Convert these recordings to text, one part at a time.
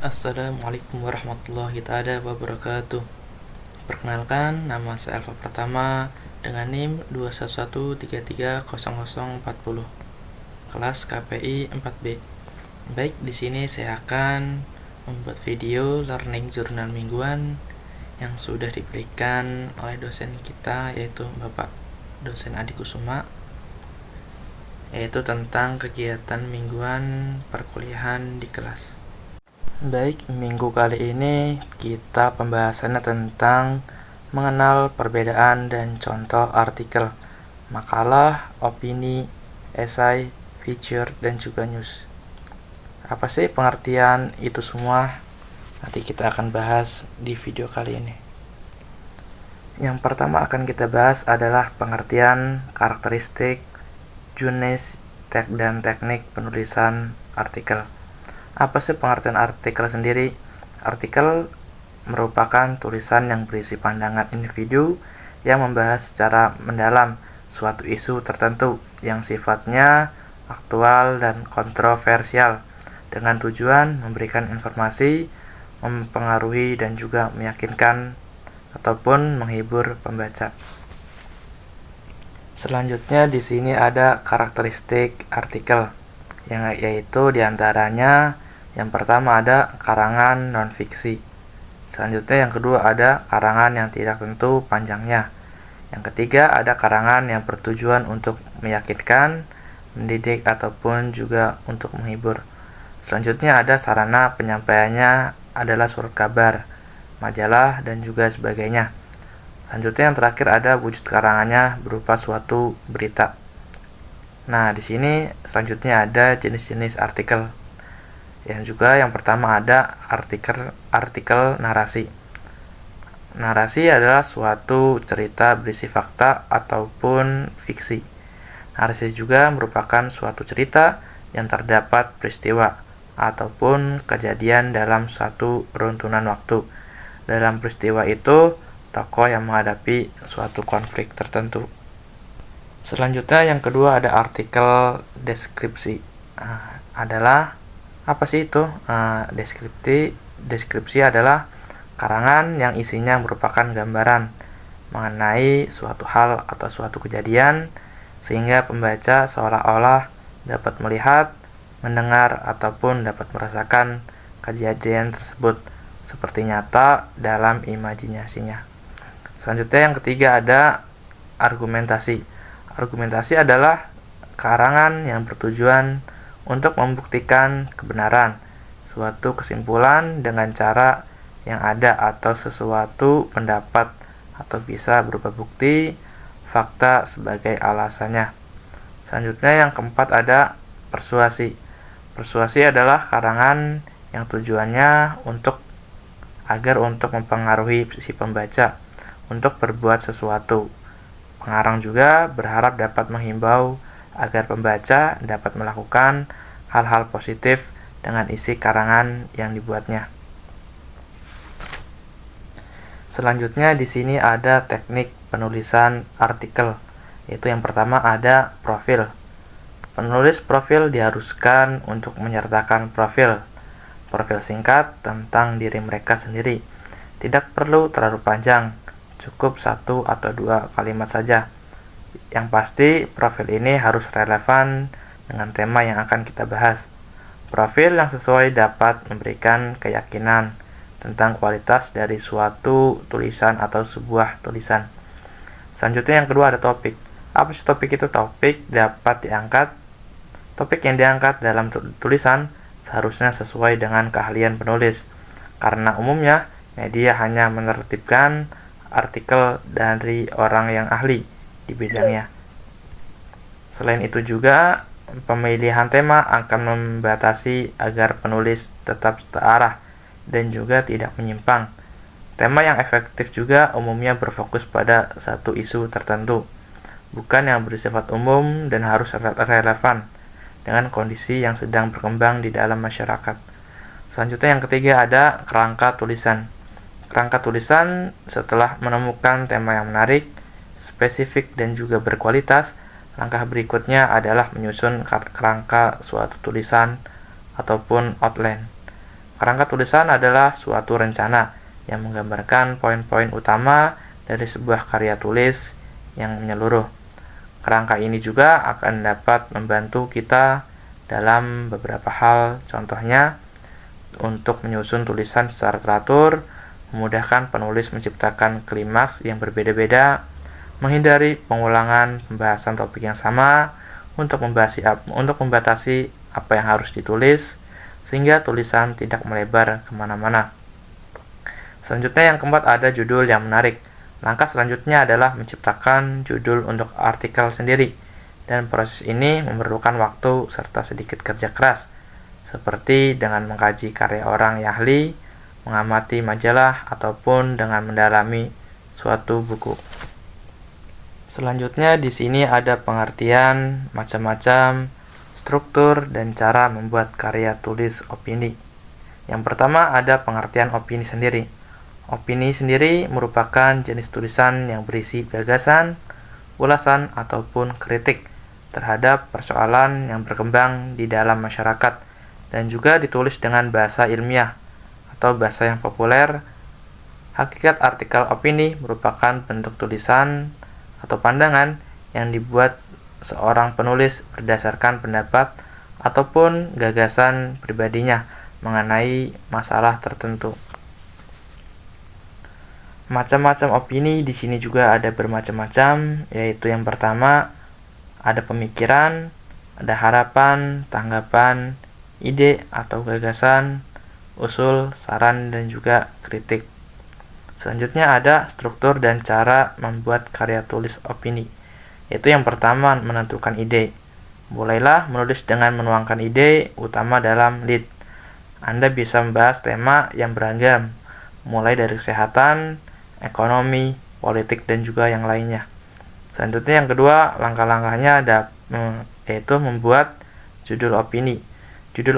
Assalamualaikum warahmatullahi taala wabarakatuh. Perkenalkan, nama saya Alfa Pratama dengan NIM 211330040. Kelas KPI 4B. Baik, di sini saya akan membuat video learning jurnal mingguan yang sudah diberikan oleh dosen kita, yaitu Bapak dosen Adi Kusuma, yaitu tentang kegiatan mingguan perkuliahan di kelas. Baik, minggu kali ini kita pembahasannya tentang mengenal perbedaan dan contoh artikel, makalah, opini, esai, feature, dan juga news. Apa sih pengertian itu semua? Nanti kita akan bahas di video kali ini. Yang pertama akan kita bahas adalah pengertian, karakteristik, jenis, dan teknik penulisan artikel. Apa sih pengertian artikel sendiri? Artikel merupakan tulisan yang berisi pandangan individu yang membahas secara mendalam suatu isu tertentu yang sifatnya aktual dan kontroversial dengan tujuan memberikan informasi, mempengaruhi dan juga meyakinkan ataupun menghibur pembaca. Selanjutnya di sini ada karakteristik artikel, yang yaitu diantaranya yang pertama ada karangan non-fiksi. Selanjutnya yang kedua ada karangan yang tidak tentu panjangnya. Yang ketiga ada karangan yang bertujuan untuk meyakinkan, mendidik ataupun juga untuk menghibur. Selanjutnya ada sarana penyampaiannya adalah surat kabar, majalah dan juga sebagainya. Selanjutnya yang terakhir ada wujud karangannya berupa suatu berita. Nah, di sini selanjutnya ada jenis-jenis artikel. Yang juga yang pertama ada artikel narasi. Narasi adalah suatu cerita berisi fakta ataupun fiksi. Narasi juga merupakan suatu cerita yang terdapat peristiwa ataupun kejadian dalam suatu runtunan waktu. Dalam peristiwa itu, tokoh yang menghadapi suatu konflik tertentu. Selanjutnya yang kedua ada artikel deskripsi. Adalah apa sih itu? Deskripsi adalah karangan yang isinya merupakan gambaran mengenai suatu hal atau suatu kejadian sehingga pembaca seolah-olah dapat melihat, mendengar ataupun dapat merasakan kejadian tersebut seperti nyata dalam imajinasinya. Selanjutnya yang ketiga ada argumentasi. Argumentasi adalah karangan yang bertujuan untuk membuktikan kebenaran suatu kesimpulan dengan cara yang ada atau sesuatu pendapat atau bisa berupa bukti, fakta sebagai alasannya. Selanjutnya yang keempat ada persuasi. Persuasi adalah karangan yang tujuannya agar untuk mempengaruhi si pembaca untuk berbuat sesuatu. Pengarang juga berharap dapat menghimbau agar pembaca dapat melakukan hal-hal positif dengan isi karangan yang dibuatnya. Selanjutnya di sini ada teknik penulisan artikel, yaitu yang pertama ada profil. Penulis profil diharuskan untuk menyertakan profil singkat tentang diri mereka sendiri. Tidak perlu terlalu panjang, cukup 1 atau 2 kalimat saja. Yang pasti profil ini harus relevan dengan tema yang akan kita bahas. Profil yang sesuai dapat memberikan keyakinan tentang kualitas dari suatu tulisan atau sebuah tulisan. Selanjutnya yang kedua ada topik. Apa sih topik itu? Topik yang diangkat dalam tulisan seharusnya sesuai dengan keahlian penulis, karena umumnya media hanya menertibkan artikel dari orang yang ahli di bidangnya. Selain itu juga pemilihan tema akan membatasi agar penulis tetap searah dan juga tidak menyimpang. Tema yang efektif juga umumnya berfokus pada satu isu tertentu, bukan yang bersifat umum dan harus relevan dengan kondisi yang sedang berkembang di dalam masyarakat. Selanjutnya yang ketiga ada kerangka tulisan. Kerangka tulisan setelah menemukan tema yang menarik, spesifik dan juga berkualitas, langkah berikutnya adalah menyusun kerangka suatu tulisan ataupun outline. Kerangka tulisan adalah suatu rencana yang menggambarkan poin-poin utama dari sebuah karya tulis yang menyeluruh. Kerangka ini juga akan dapat membantu kita dalam beberapa hal, contohnya untuk menyusun tulisan secara teratur, memudahkan penulis menciptakan klimaks yang berbeda-beda, menghindari pengulangan pembahasan topik yang sama, untuk membatasi apa yang harus ditulis, sehingga tulisan tidak melebar kemana-mana. Selanjutnya yang keempat ada judul yang menarik. Langkah selanjutnya adalah menciptakan judul untuk artikel sendiri, dan proses ini memerlukan waktu serta sedikit kerja keras, seperti dengan mengkaji karya orang yang ahli, mengamati majalah, ataupun dengan mendalami suatu buku. Selanjutnya di sini ada pengertian macam-macam struktur dan cara membuat karya tulis opini. Yang pertama ada pengertian opini sendiri. Opini sendiri merupakan jenis tulisan yang berisi gagasan, ulasan, ataupun kritik terhadap persoalan yang berkembang di dalam masyarakat, dan juga ditulis dengan bahasa ilmiah atau bahasa yang populer. Hakikat artikel opini merupakan bentuk tulisan atau pandangan yang dibuat seorang penulis berdasarkan pendapat ataupun gagasan pribadinya mengenai masalah tertentu. Macam-macam opini di sini juga ada bermacam-macam, yaitu yang pertama ada pemikiran, ada harapan, tanggapan, ide atau gagasan, usul, saran, dan juga kritik. Selanjutnya ada struktur dan cara membuat karya tulis opini, yaitu yang pertama menentukan ide. Mulailah menulis dengan menuangkan ide utama dalam lead. Anda bisa membahas tema yang beragam, mulai dari kesehatan, ekonomi, politik, dan juga yang lainnya. Selanjutnya yang kedua, langkah-langkahnya yaitu membuat judul opini. Judul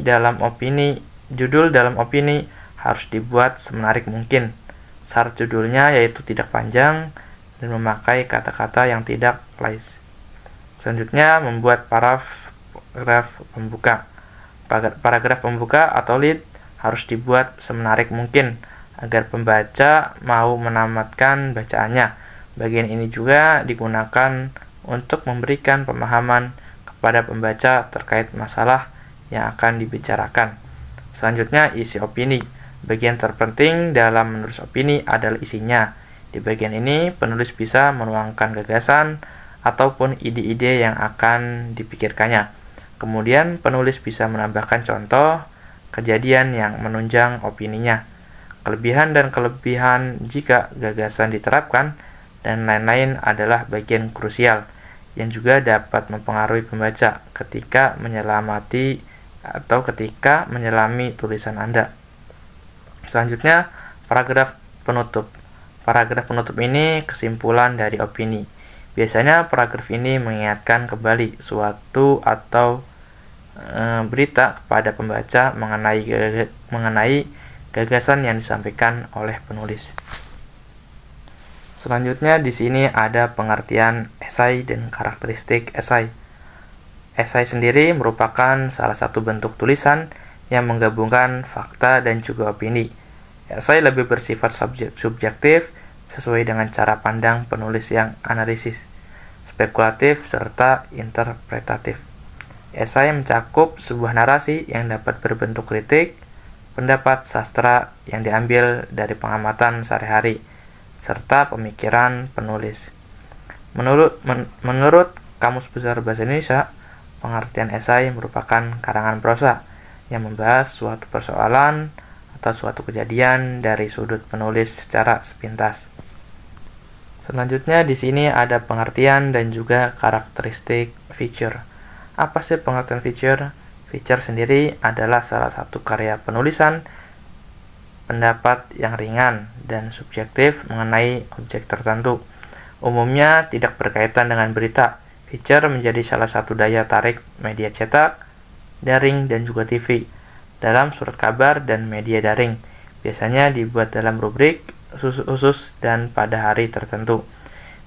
dalam opini harus dibuat semenarik mungkin. Syarat judulnya yaitu tidak panjang dan memakai kata-kata yang tidak klise. Selanjutnya membuat paragraf pembuka. Paragraf pembuka atau lead harus dibuat semenarik mungkin agar pembaca mau menamatkan bacaannya. Bagian ini juga digunakan untuk memberikan pemahaman kepada pembaca terkait masalah yang akan dibicarakan. Selanjutnya isi opini. Bagian terpenting dalam menulis opini adalah isinya. Di bagian ini penulis bisa menuangkan gagasan ataupun ide-ide yang akan dipikirkannya. Kemudian penulis bisa menambahkan contoh kejadian yang menunjang opininya, kelebihan dan kelebihan jika gagasan diterapkan, dan lain-lain adalah bagian krusial yang juga dapat mempengaruhi pembaca ketika menyelami tulisan Anda. Selanjutnya, paragraf penutup. Paragraf penutup ini kesimpulan dari opini. Biasanya paragraf ini mengingatkan kembali suatu atau berita kepada pembaca mengenai gagasan yang disampaikan oleh penulis. Selanjutnya di sini ada pengertian esai dan karakteristik esai. Esai sendiri merupakan salah satu bentuk tulisan yang menggabungkan fakta dan juga opini. Esai lebih bersifat subjektif sesuai dengan cara pandang penulis yang analisis, spekulatif, serta interpretatif. Esai mencakup sebuah narasi yang dapat berbentuk kritik, pendapat sastra yang diambil dari pengamatan sehari-hari, serta pemikiran penulis. Menurut Kamus Besar Bahasa Indonesia, pengertian esai merupakan karangan prosa yang membahas suatu persoalan atau suatu kejadian dari sudut penulis secara sepintas. Selanjutnya di sini ada pengertian dan juga karakteristik feature. Apa sih pengertian feature? Feature sendiri adalah salah satu karya penulisan pendapat yang ringan dan subjektif mengenai objek tertentu. Umumnya tidak berkaitan dengan berita. Feature menjadi salah satu daya tarik media cetak, daring, dan juga TV dalam surat kabar dan media daring. Biasanya dibuat dalam rubrik khusus dan pada hari tertentu.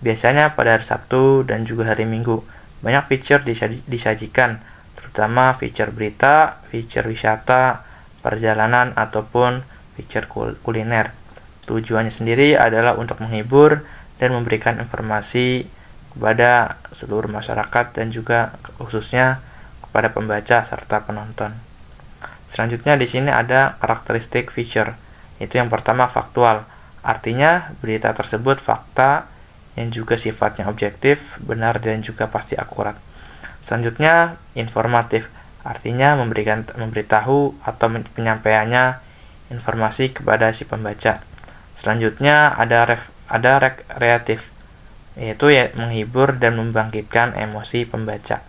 Biasanya pada hari Sabtu dan juga hari Minggu. Banyak feature disajikan, terutama feature berita, feature wisata, perjalanan, ataupun picture kuliner. Tujuannya sendiri adalah untuk menghibur dan memberikan informasi kepada seluruh masyarakat dan juga khususnya kepada pembaca serta penonton. Selanjutnya di sini ada karakteristik feature. Itu yang pertama faktual. Artinya berita tersebut fakta yang juga sifatnya objektif, benar dan juga pasti akurat. Selanjutnya informatif. Artinya memberitahu atau penyampaiannya informasi kepada si pembaca. Selanjutnya ada rekreatif, yaitu menghibur dan membangkitkan emosi pembaca.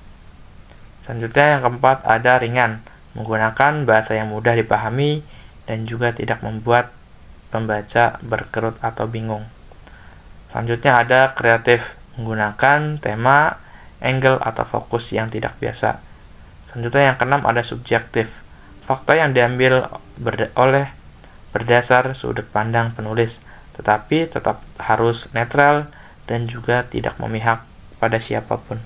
Selanjutnya yang keempat ada ringan, menggunakan bahasa yang mudah dipahami dan juga tidak membuat pembaca berkerut atau bingung. Selanjutnya ada kreatif, menggunakan tema, angle, atau fokus yang tidak biasa. Selanjutnya yang keenam ada subjektif, fakta yang diambil berdasar sudut pandang penulis, tetapi tetap harus netral dan juga tidak memihak pada siapapun.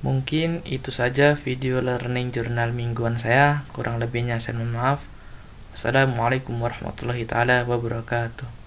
Mungkin itu saja video learning jurnal mingguan saya, kurang lebihnya saya mohon maaf. Assalamualaikum warahmatullahi wabarakatuh.